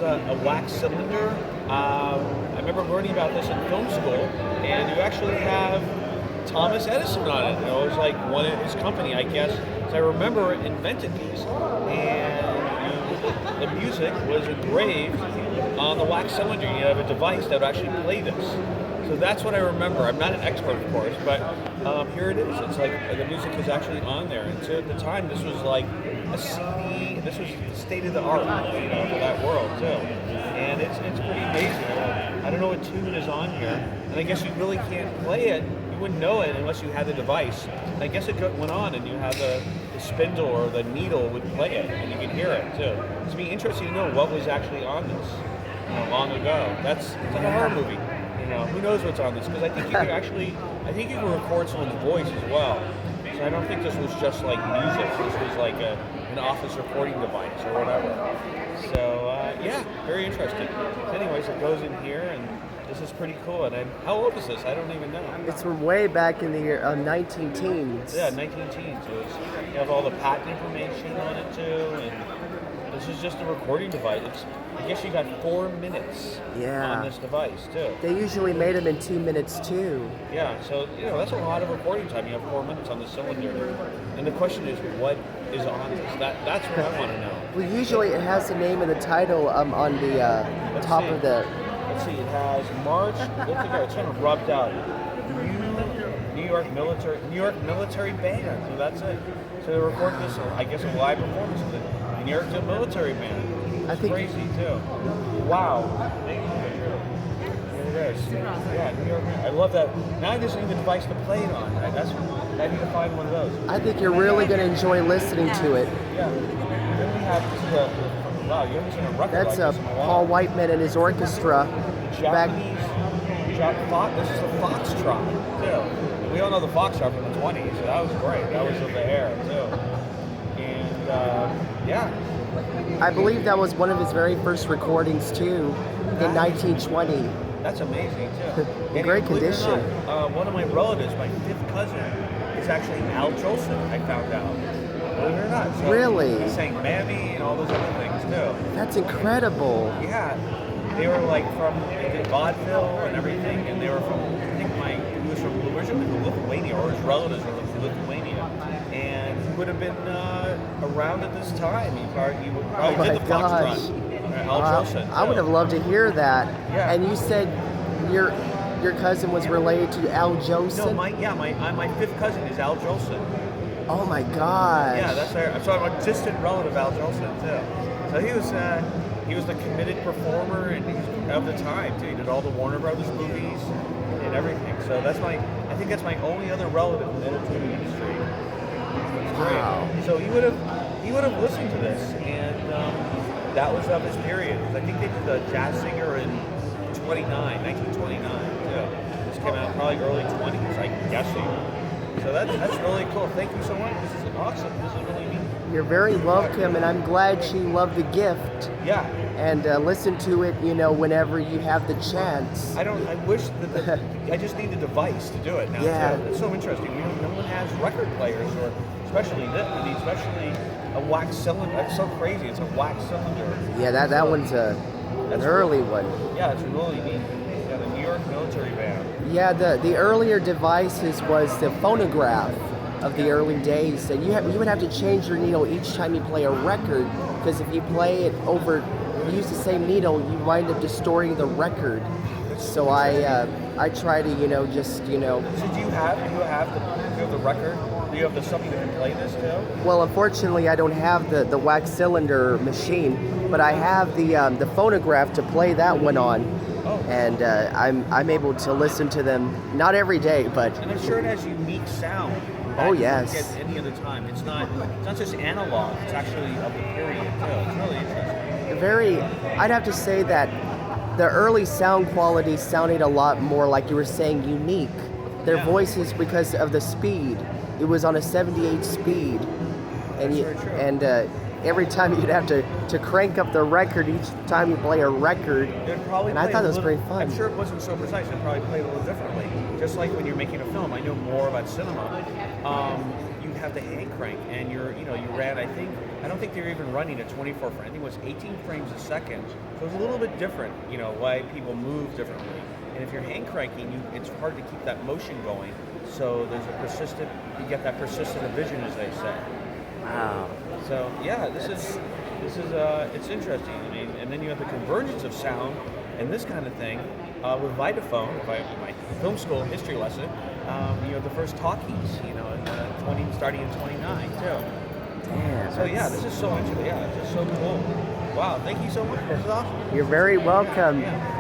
a wax cylinder. I remember learning about this in film school, and you actually have Thomas Edison on it. It was like one of his company, I guess. So I remember invented these, and the music was engraved on the wax cylinder. You have a device that would actually play this. So that's what I remember. I'm not an expert, of course, but here it is. It's like the music is actually on there. And so at the time, this was like a CD. This was the state of the art, for that world too. And it's pretty amazing. I don't know what tune is on here, and I guess you really can't play it. You wouldn't know it unless you had the device. And I guess it went on, and you have the spindle or the needle would play it, and you can hear it too. It'd be interesting to know what was actually on this long ago. It's like a horror movie. Who knows what's on this? Because I think you can record someone's voice as well. So I don't think this was just like music. This was like an office recording device or whatever. So very interesting. So anyways, it goes in here, and this is pretty cool. And how old is this? I don't even know. It's from way back in the year 19 teens. Yeah, 19 teens. You have all the patent information on it too, and this is just a recording device. I guess you got 4 minutes on this device too. They usually made them in 2 minutes too. Yeah, so that's a lot of recording time. You have 4 minutes on the cylinder, and the question is, what is on this? That's what I want to know. Well, usually it has the name of the title on the top of the. Let's see. It has March. It's kind of rubbed out. New York military band. So that's it. So they recorded this. I guess a live performance of the New York military band. It's crazy too. Wow. Here it is. Yeah, New York. I love that. Now there's even a device to play it on. I need to find one of those. I think you're really going to enjoy listening to it. Yeah. Then we have wow. You haven't seen a record That's like this in a while. Paul Whiteman and his orchestra. Japanese. This is a foxtrot too. We all know the foxtrot from the 20s, so that was great. That was of the era too. And I believe that was one of his very first recordings too, in 1920. That's amazing too. In great condition. One of my relatives, my fifth cousin, is actually Al Jolson. I found out. Believe it or not. So Really? He sang "Mammy" and all those other things too. That's incredible. Yeah, they were like they did vaudeville and everything, and they were from. I think he was from originally from Lithuania, or his relatives were from Lithuania, and he would have been around at this time. He probably did the foxtrot. Al Jolson. I would have loved to hear that. Yeah. And you said your cousin was related to Al Jolson? No, my fifth cousin is Al Jolson. Oh my gosh. Yeah, so I'm a distant relative, Al Jolson too. So he was the committed performer and of the time too. He did all the Warner Brothers movies and everything. So I think that's my only other relative in the entertainment industry. Wow. So he would have listened to this, and that was of his period. I think they did the Jazz Singer in 1929 too. This came out probably early 20s, I'm guessing. So that's really cool. Thank you so much. This is awesome. This is really neat. You're very welcome, and I'm glad she loved the gift. Yeah. And listen to it, whenever you have the chance. I wish that I just need a device to do it now. Yeah. Too. It's so interesting. No one has record players, or especially a wax cylinder. That's so crazy. It's a wax cylinder. Yeah, that one's an early one. Yeah, it's really neat. Yeah, the New York military band. Yeah, the earlier devices was the phonograph of the early days, and you would have to change your needle each time you play a record, because if you play it use the same needle, you wind up distorting the record. So I try to just. So do you have the record? Do you have something that can play this too? Well, unfortunately, I don't have the wax cylinder machine, but I have the phonograph to play that one on. Oh. And I'm able to listen to them, not every day, but. And I'm sure it has unique sound. Oh yes. You don't get any other time. It's not just analog. It's actually of the period too. It's really interesting. I'd have to say that the early sound quality sounded a lot more, like you were saying, unique. Their voices, because of the speed. It was on a 78 speed, and every time you'd have to crank up the record each time you play a record. And I thought that was very fun. I'm sure it wasn't so precise. It probably played a little differently. Just like when you're making a film, I know more about cinema. You have to hand crank, and you ran. I don't think they were even running at 24 frames. I think it was 18 frames a second. So it's a little bit different. Why people move differently. And if you're hand cranking, it's hard to keep that motion going. So you get that persistent vision, as they say. Wow. So yeah, this is it's interesting. I mean, and then you have the convergence of sound and this kind of thing with Vitaphone. My film school history lesson. The first talkies. Starting in 29 too. Damn. So yeah, this is so interesting. Yeah, it's just so cool. Wow, thank you so much. This is awesome. You're very welcome. Yeah.